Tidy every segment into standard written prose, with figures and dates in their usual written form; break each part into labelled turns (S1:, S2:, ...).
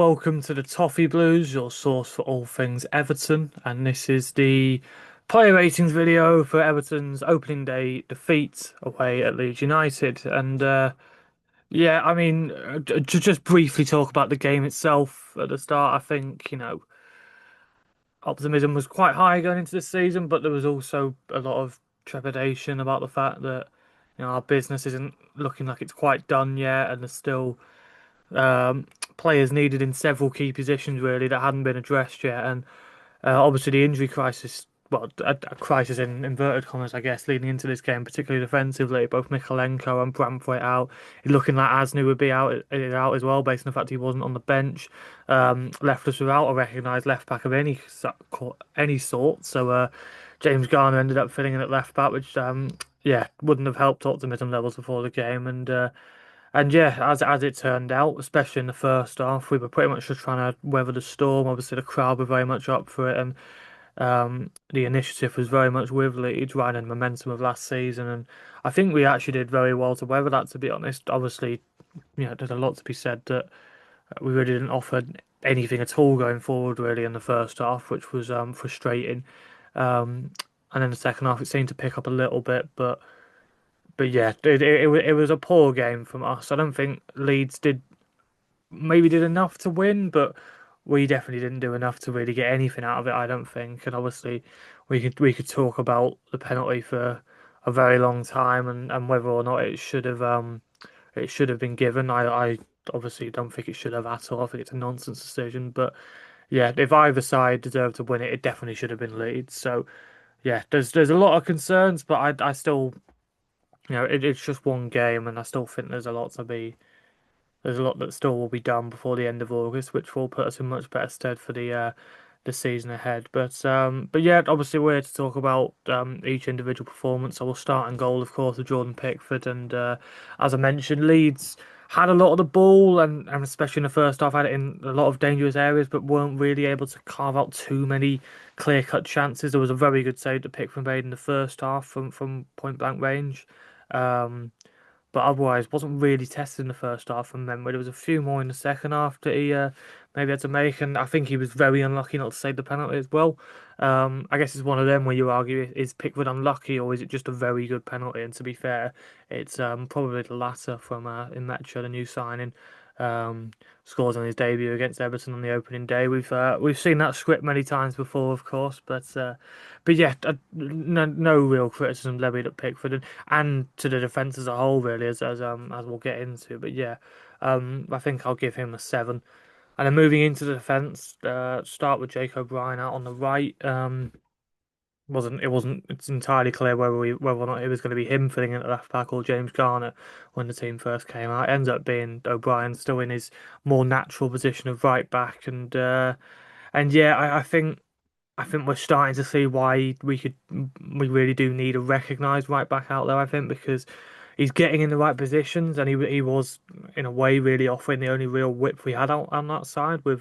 S1: welcome to the Toffee Blues, your source for all things Everton. And this is the player ratings video for Everton's opening day defeat away at Leeds United. To just briefly talk about the game itself at the start, I think, optimism was quite high going into the season, but there was also a lot of trepidation about the fact that, our business isn't looking like it's quite done yet, and there's still um, players needed in several key positions really that hadn't been addressed yet, and obviously the injury crisis, well, a crisis in inverted commas, I guess, leading into this game, particularly defensively. Both Mikalenko and Bramthwaite out. It's looking like Asnu would be out as well, based on the fact he wasn't on the bench. Left us without a recognised left back of any sort. So James Garner ended up filling in at left back, which yeah, wouldn't have helped optimism levels before the game. And yeah, as it turned out, especially in the first half, we were pretty much just trying to weather the storm. Obviously, the crowd were very much up for it, and the initiative was very much with Leeds, riding the momentum of last season. And I think we actually did very well to weather that, to be honest. Obviously, there's a lot to be said that we really didn't offer anything at all going forward, really, in the first half, which was frustrating. Um, and then the second half, it seemed to pick up a little bit, but yeah, it was a poor game from us. I don't think Leeds did enough to win, but we definitely didn't do enough to really get anything out of it, I don't think. And obviously, we could talk about the penalty for a very long time, and whether or not it should have been given. I obviously don't think it should have at all. I think it's a nonsense decision. But yeah, if either side deserved to win it, it definitely should have been Leeds. So yeah, there's a lot of concerns, but I still, it's just one game, and I still think there's a lot that still will be done before the end of August, which will put us in much better stead for the season ahead. But yeah, obviously we're here to talk about each individual performance. I will start in goal, of course, with Jordan Pickford, and as I mentioned, Leeds had a lot of the ball, and especially in the first half, had it in a lot of dangerous areas, but weren't really able to carve out too many clear-cut chances. There was a very good save that Pickford made in the first half from point blank range. Um, but otherwise wasn't really tested in the first half from memory. There was a few more in the second half that he maybe had to make, and I think he was very unlucky not to save the penalty as well. I guess it's one of them where you argue, is Pickford unlucky or is it just a very good penalty? And to be fair, it's probably the latter from Imecha, the new signing. Um, Scores on his debut against Everton on the opening day. We've seen that script many times before, of course, but yeah, no real criticism levied at Pickford, and to the defence as a whole, really, as we'll get into. But yeah, I think I'll give him a 7. And then moving into the defence, start with Jake O'Brien out on the right. Wasn't it's entirely clear whether or not it was going to be him filling in at left back or James Garner when the team first came out. It ends up being O'Brien still in his more natural position of right back, and yeah, I think we're starting to see why we really do need a recognised right back out there. I think because he's getting in the right positions, and he was in a way really offering the only real width we had out on that side with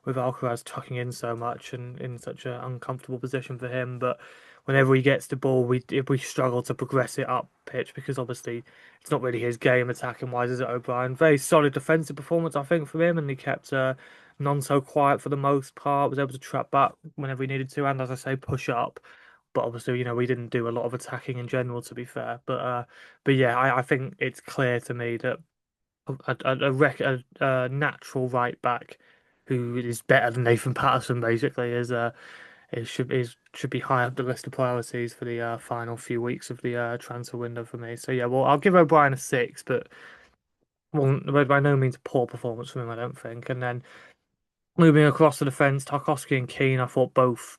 S1: Alcaraz tucking in so much and in such an uncomfortable position for him. But whenever he gets the ball, we struggle to progress it up pitch because obviously it's not really his game attacking wise, is it, O'Brien? Very solid defensive performance, I think, from him, and he kept none so quiet for the most part. Was able to trap back whenever he needed to, and as I say, push up. But obviously, we didn't do a lot of attacking in general, to be fair. But yeah, I think it's clear to me that a natural right back who is better than Nathan Patterson basically should be high up the list of priorities for the final few weeks of the transfer window for me. So yeah, well, I'll give O'Brien a 6, but well, by no means a poor performance from him, I don't think. And then moving across the defence, Tarkowski and Keane, I thought both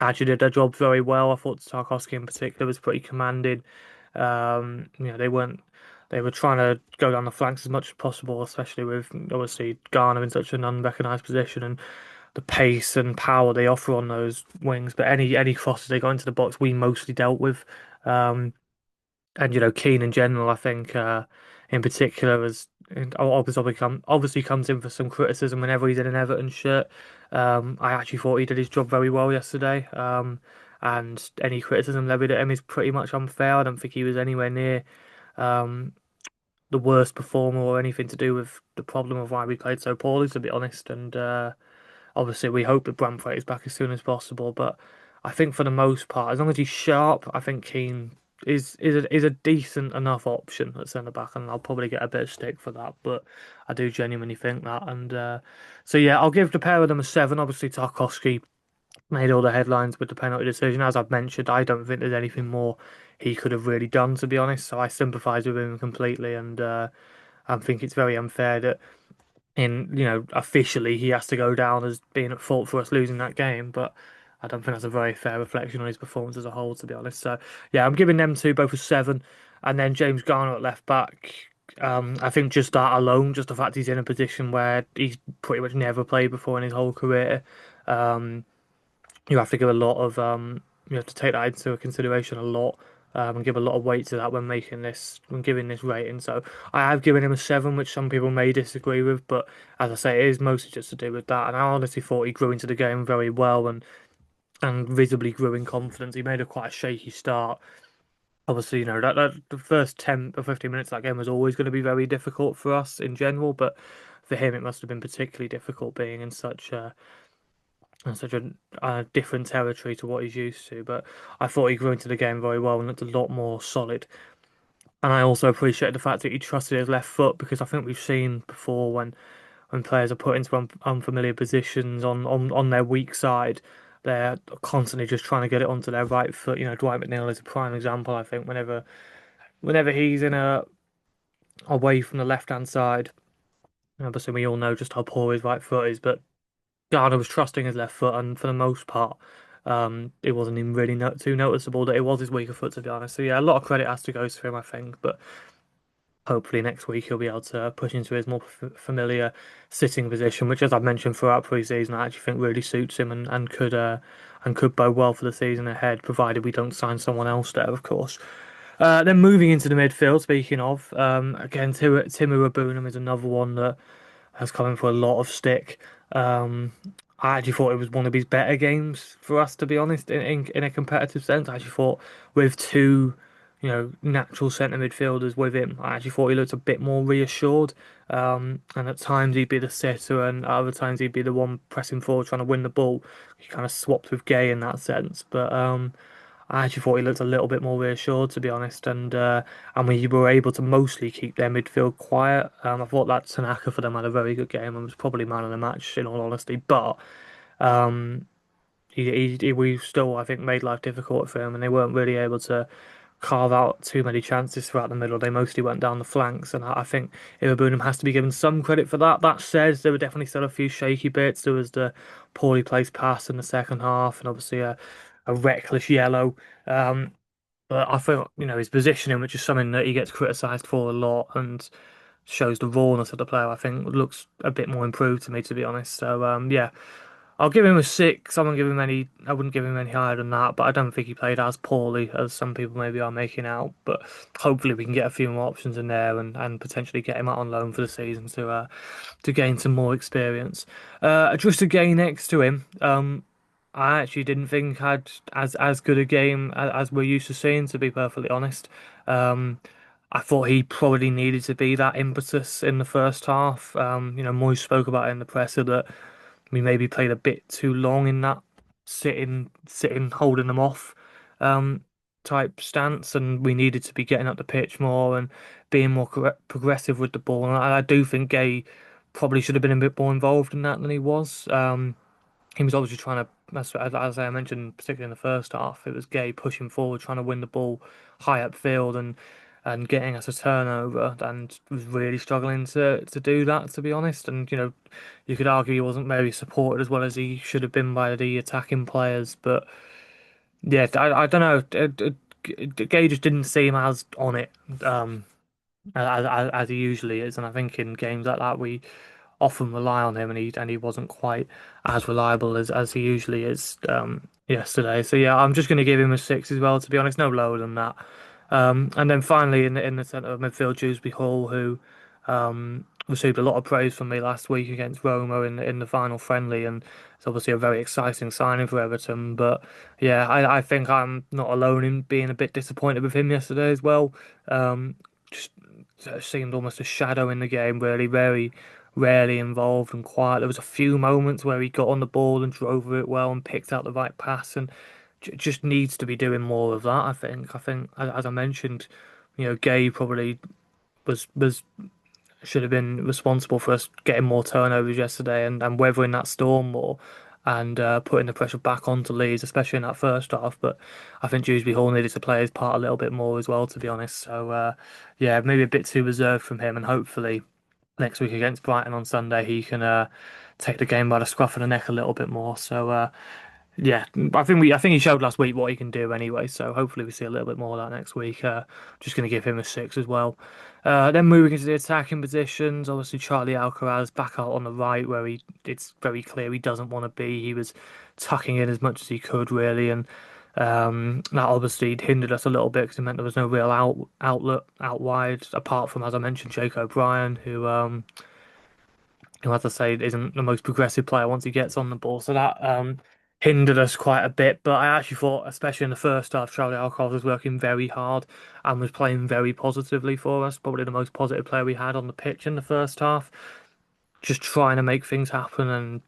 S1: actually did their job very well. I thought Tarkowski in particular was pretty commanding. They were trying to go down the flanks as much as possible, especially with obviously Garner in such an unrecognised position and the pace and power they offer on those wings. But any crosses they got into the box, we mostly dealt with. Um, and Keane in general, I think in particular, obviously comes in for some criticism whenever he's in an Everton shirt. I actually thought he did his job very well yesterday. And any criticism levied at him is pretty much unfair. I don't think he was anywhere near um, the worst performer or anything to do with the problem of why we played so poorly, to be honest. And obviously, we hope that Bramford is back as soon as possible. But I think for the most part, as long as he's sharp, I think Keane is a decent enough option at centre back, and I'll probably get a bit of stick for that. But I do genuinely think that. And so yeah, I'll give the pair of them a 7. Obviously, Tarkowski made all the headlines with the penalty decision. As I've mentioned, I don't think there's anything more he could have really done, to be honest. So I sympathise with him completely, and I think it's very unfair that officially he has to go down as being at fault for us losing that game. But I don't think that's a very fair reflection on his performance as a whole, to be honest. So yeah, I'm giving them two both a 7, and then James Garner at left back. I think just that alone, just the fact he's in a position where he's pretty much never played before in his whole career. Um, you have to give a lot of you have to take that into consideration a lot, and give a lot of weight to that when giving this rating. So I have given him a 7, which some people may disagree with, but as I say, it is mostly just to do with that. And I honestly thought he grew into the game very well and visibly grew in confidence. He made a quite a shaky start. Obviously, that the first 10 or 15 minutes of that game was always going to be very difficult for us in general, but for him it must have been particularly difficult being in such a different territory to what he's used to. But I thought he grew into the game very well and looked a lot more solid. And I also appreciate the fact that he trusted his left foot, because I think we've seen before when players are put into unfamiliar positions on their weak side, they're constantly just trying to get it onto their right foot. Dwight McNeil is a prime example. I think whenever he's in a away from the left hand side, obviously we all know just how poor his right foot is, but Garner was trusting his left foot, and for the most part, it wasn't even really too noticeable that it was his weaker foot, to be honest. So yeah, a lot of credit has to go to him, I think. But hopefully next week he'll be able to push into his more familiar sitting position, which, as I've mentioned throughout pre-season, I actually think really suits him and could bode well for the season ahead, provided we don't sign someone else there, of course. Then moving into the midfield, speaking of, again, Timu Abunam is another one that has come in for a lot of stick. I actually thought it was one of his better games for us, to be honest, in a competitive sense. I actually thought with two, natural centre midfielders with him, I actually thought he looked a bit more reassured. And at times he'd be the sitter, and at other times he'd be the one pressing forward trying to win the ball. He kind of swapped with Gay in that sense, but I actually thought he looked a little bit more reassured, to be honest, and we were able to mostly keep their midfield quiet. I thought that Tanaka for them had a very good game and was probably man of the match, in all honesty. But um, we still, I think, made life difficult for him, and they weren't really able to carve out too many chances throughout the middle. They mostly went down the flanks, and I think Iwabunam has to be given some credit for that. That said, there were definitely still a few shaky bits. There was the poorly placed pass in the second half, and obviously a reckless yellow. Um, but I feel, his positioning, which is something that he gets criticised for a lot, and shows the rawness of the player, I think looks a bit more improved to me, to be honest. So yeah, I'll give him a 6. I wouldn't give him any higher than that, but I don't think he played as poorly as some people maybe are making out. But hopefully we can get a few more options in there and potentially get him out on loan for the season to gain some more experience. Just a Gay next to him. I actually didn't think had as good a game as we're used to seeing, to be perfectly honest. Um, I thought he probably needed to be that impetus in the first half. Moyes spoke about it in the presser that we maybe played a bit too long in that sitting, holding them off um, type stance, and we needed to be getting up the pitch more and being more progressive with the ball. And I do think Gay probably should have been a bit more involved in that than he was. He was obviously trying to, as I mentioned, particularly in the first half, it was Gay pushing forward, trying to win the ball high upfield and getting us a turnover, and was really struggling to do that, to be honest. And you could argue he wasn't maybe supported as well as he should have been by the attacking players, but yeah, I don't know. Gay just didn't seem as on it as he usually is, and I think in games like that we often rely on him, and he wasn't quite as reliable as he usually is yesterday. So yeah, I'm just going to give him a 6 as well, to be honest, no lower than that. And then finally in the centre of midfield, Dewsbury Hall, who received a lot of praise from me last week against Roma in the final friendly, and it's obviously a very exciting signing for Everton. But yeah, I think I'm not alone in being a bit disappointed with him yesterday as well. Just sort of seemed almost a shadow in the game, really, very rarely involved and quiet. There was a few moments where he got on the ball and drove it well and picked out the right pass, and just needs to be doing more of that. I think, as I mentioned, Gay probably was should have been responsible for us getting more turnovers yesterday and weathering that storm more and putting the pressure back onto Leeds, especially in that first half. But I think Dewsbury Hall needed to play his part a little bit more as well, to be honest. So yeah, maybe a bit too reserved from him, and hopefully next week against Brighton on Sunday he can take the game by the scruff of the neck a little bit more. So yeah, I think he showed last week what he can do anyway, so hopefully we see a little bit more of that next week. Just going to give him a six as well. Then moving into the attacking positions, obviously Charlie Alcaraz back out on the right where it's very clear he doesn't want to be. He was tucking in as much as he could really, and that obviously hindered us a little bit because it meant there was no real outlet out wide apart from, as I mentioned, Jake O'Brien, who, as I say, isn't the most progressive player once he gets on the ball. So that hindered us quite a bit. But I actually thought, especially in the first half, Charlie Alcott was working very hard and was playing very positively for us. Probably the most positive player we had on the pitch in the first half. Just trying to make things happen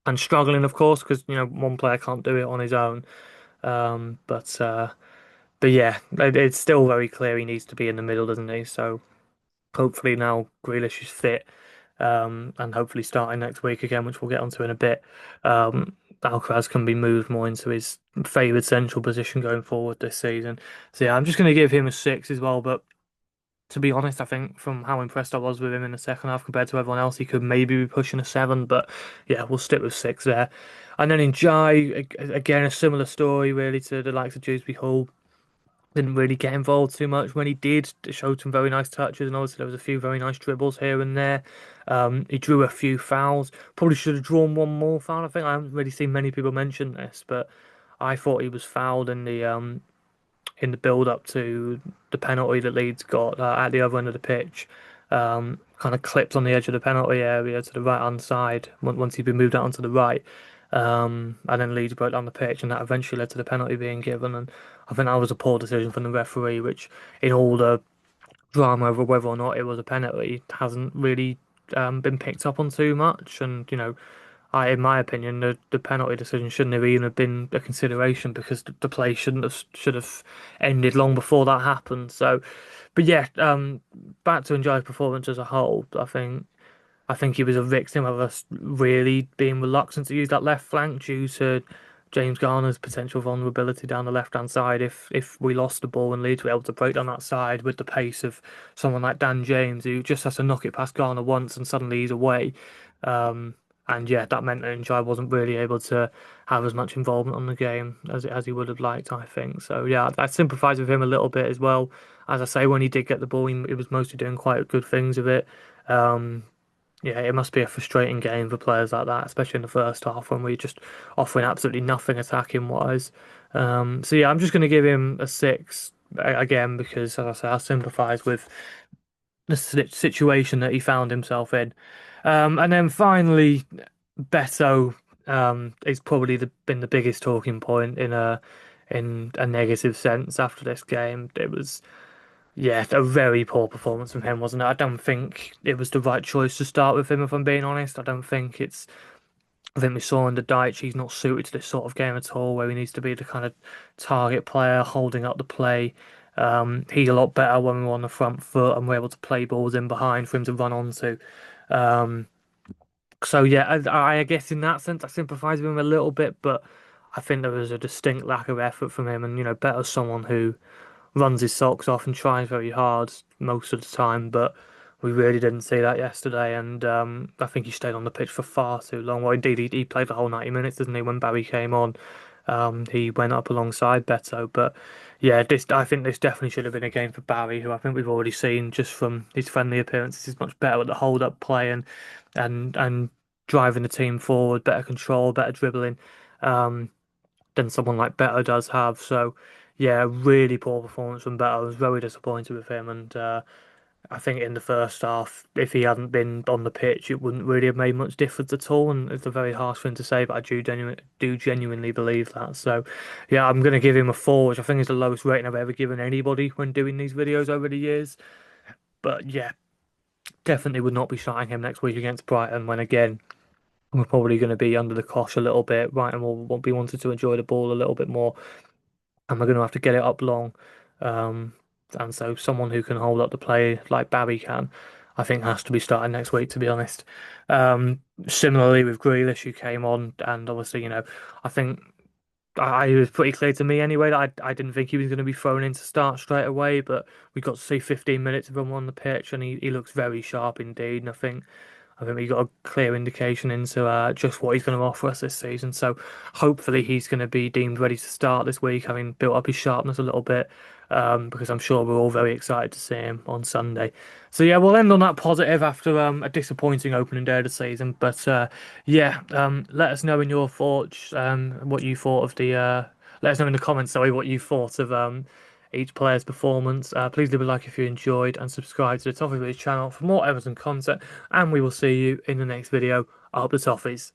S1: and struggling, of course, because one player can't do it on his own. But yeah, it's still very clear he needs to be in the middle, doesn't he? So hopefully now Grealish is fit, and hopefully starting next week again, which we'll get onto in a bit. Alcaraz can be moved more into his favoured central position going forward this season. So yeah, I'm just going to give him a six as well. But to be honest, I think from how impressed I was with him in the second half compared to everyone else, he could maybe be pushing a seven. But yeah, we'll stick with six there. And then in Jai, again, a similar story really to the likes of Dewsbury Hall. Didn't really get involved too much. When he did, it showed some very nice touches, and obviously there was a few very nice dribbles here and there. He drew a few fouls. Probably should have drawn one more foul. I think I haven't really seen many people mention this, but I thought he was fouled in the build up to the penalty that Leeds got at the other end of the pitch. Kind of clipped on the edge of the penalty area to the right hand side once he'd been moved out onto the right. And then Leeds broke down the pitch, and that eventually led to the penalty being given. And I think that was a poor decision from the referee, which, in all the drama over whether or not it was a penalty, hasn't really been picked up on too much. And in my opinion, the penalty decision shouldn't have even have been a consideration because the play should have ended long before that happened. So, but yeah, back to enjoy performance as a whole. I think he was a victim of us really being reluctant to use that left flank due to James Garner's potential vulnerability down the left hand side. If we lost the ball and Leeds were able to break down that side with the pace of someone like Dan James, who just has to knock it past Garner once and suddenly he's away. Um, and yeah, that meant that Njai wasn't really able to have as much involvement on the game as he would have liked, I think. So yeah, I sympathise with him a little bit as well. As I say, when he did get the ball, he was mostly doing quite good things with it. Um, yeah, it must be a frustrating game for players like that, especially in the first half when we're just offering absolutely nothing attacking wise. So yeah, I'm just going to give him a six again because, as I say, I sympathise with the situation that he found himself in. And then finally, Beto is probably been the biggest talking point in a negative sense after this game. It was. Yeah, a very poor performance from him, wasn't it? I don't think it was the right choice to start with him, if I'm being honest. I think we saw under Deitch, he's not suited to this sort of game at all, where he needs to be the kind of target player, holding up the play. He's a lot better when we're on the front foot and we're able to play balls in behind for him to run onto. Um, so yeah, I guess in that sense, I sympathise with him a little bit, but I think there was a distinct lack of effort from him, and Beto's someone who runs his socks off and tries very hard most of the time, but we really didn't see that yesterday. And I think he stayed on the pitch for far too long. Well, indeed, he played the whole 90 minutes, didn't he? When Barry came on, he went up alongside Beto. But yeah, I think this definitely should have been a game for Barry, who I think we've already seen just from his friendly appearances is much better at the hold-up play and driving the team forward, better control, better dribbling. Um, than someone like Beto does have. So, yeah, really poor performance from Beto. I was very disappointed with him, and I think in the first half, if he hadn't been on the pitch, it wouldn't really have made much difference at all. And it's a very harsh thing to say, but I do genuinely believe that. So, yeah, I'm going to give him a four, which I think is the lowest rating I've ever given anybody when doing these videos over the years. But yeah, definitely would not be starting him next week against Brighton when again we're probably going to be under the cosh a little bit. Brighton will be wanting to enjoy the ball a little bit more, and we're going to have to get it up long. Um, and so someone who can hold up the play like Barry can, I think has to be starting next week, to be honest. Similarly with Grealish, who came on, and obviously, I think it was pretty clear to me anyway that I didn't think he was going to be thrown in to start straight away, but we got to see 15 minutes of him on the pitch, and he looks very sharp indeed. And I think we got a clear indication into just what he's going to offer us this season. So hopefully he's going to be deemed ready to start this week, having built up his sharpness a little bit, because I'm sure we're all very excited to see him on Sunday. So yeah, we'll end on that positive after a disappointing opening day of the season. But yeah, let us know in your thoughts what you thought of the. Let us know in the comments, sorry, what you thought of each player's performance. Please leave a like if you enjoyed and subscribe to the Toffee Village channel for more Everton content. And we will see you in the next video. Up the Toffees.